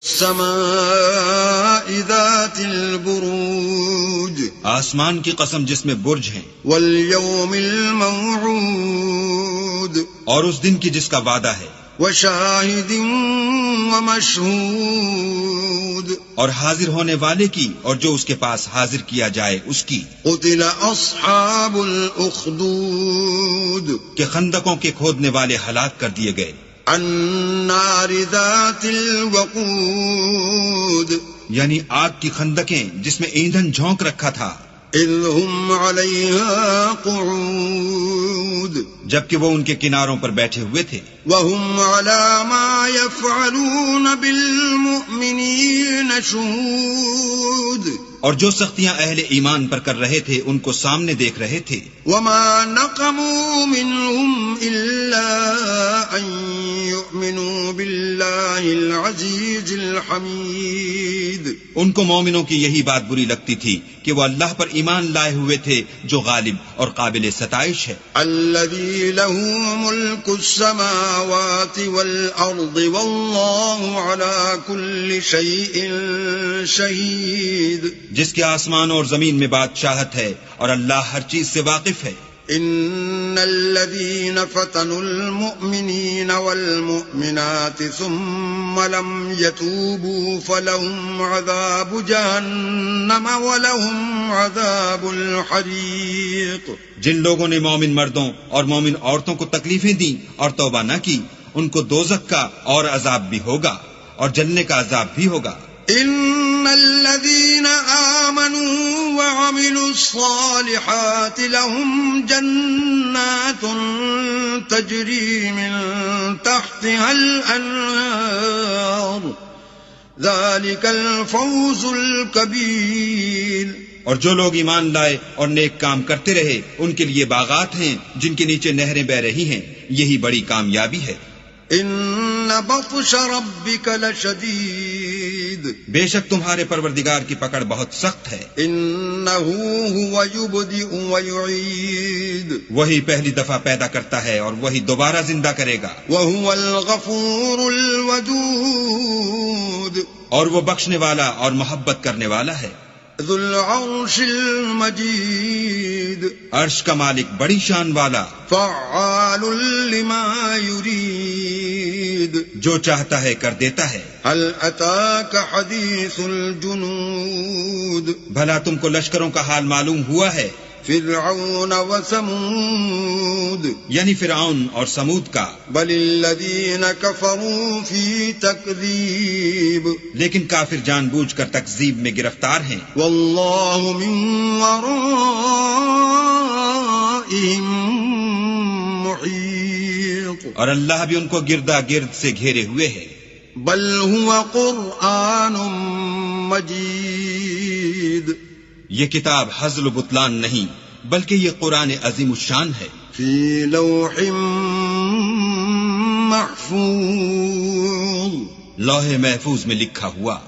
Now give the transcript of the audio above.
السماء ذات البروج، آسمان کی قسم جس میں برج ہیں، واليوم الموعود، اور اس دن کی جس کا وعدہ ہے، وشاہد ومشہود، اور حاضر ہونے والے کی اور جو اس کے پاس حاضر کیا جائے اس کی۔ قتل اصحاب الاخدود، کہ خندقوں کے کھودنے والے ہلاک کر دیے گئے۔ النار ذات الوقود، یعنی آگ کی خندقیں جس میں ایندھن جھونک رکھا تھا، اذ هم علیہا قعود، جبکہ وہ ان کے کناروں پر بیٹھے ہوئے تھے۔ وهم على ما يفعلون بالمؤمنین شہود، اور جو سختیاں اہل ایمان پر کر رہے تھے ان کو سامنے دیکھ رہے تھے۔ وما نقموا منهم الا ان يؤمنوا بالله العزيز الحمید، ان کو مومنوں کی یہی بات بری لگتی تھی کہ وہ اللہ پر ایمان لائے ہوئے تھے جو غالب اور قابل ستائش ہے۔ الذي له ملك السماوات والارض والله على كل شيء شهيد، جس کے آسمان اور زمین میں بادشاہت ہے اور اللہ ہر چیز سے واقف ہے۔ ان الذين فتنوا المؤمنين والمؤمنات ثم لم يتوبوا فلهم عذاب جہنم ولهم عذاب الحریق، جن لوگوں نے مومن مردوں اور مومن عورتوں کو تکلیفیں دیں اور توبہ نہ کی ان کو دوزخ کا اور عذاب بھی ہوگا اور جلنے کا عذاب بھی ہوگا۔ ان الذين آمنوا وعملوا الصالحات لهم جنات تجري من تحتها الانهار ذلك الفوز الكبير، اور جو لوگ ایمان لائے اور نیک کام کرتے رہے ان کے لیے باغات ہیں جن کے نیچے نہریں بہ رہی ہیں، یہی بڑی کامیابی ہے۔ ان بطش ربك لشدید، بے شک تمہارے پروردگار کی پکڑ بہت سخت ہے۔ انه هو يبدئ ويعيد، وہی پہلی دفعہ پیدا کرتا ہے اور وہی دوبارہ زندہ کرے گا، وهو الغفور الودود، اور وہ بخشنے والا اور محبت کرنے والا ہے۔ ذو العرش المجید، عرش کا مالک بڑی شان والا، فعال لما یرید، جو چاہتا ہے کر دیتا ہے۔ هل اتاک حدیث الجنود، بھلا تم کو لشکروں کا حال معلوم ہوا ہے؟ فرعون وثمود، یعنی فرعون اور سمود کا۔ بل الذین کفروا فی تکذیب، لیکن کافر جان بوجھ کر تکذیب میں گرفتار ہیں۔ واللہ من ورائہم محیط، اور اللہ بھی ان کو گردا گرد سے گھیرے ہوئے ہے۔ بل هو قرآن مجید، یہ کتاب ہزل و بطلان نہیں بلکہ یہ قرآن عظیم الشان ہے، فی لوح محفوظ، لوح محفوظ میں لکھا ہوا۔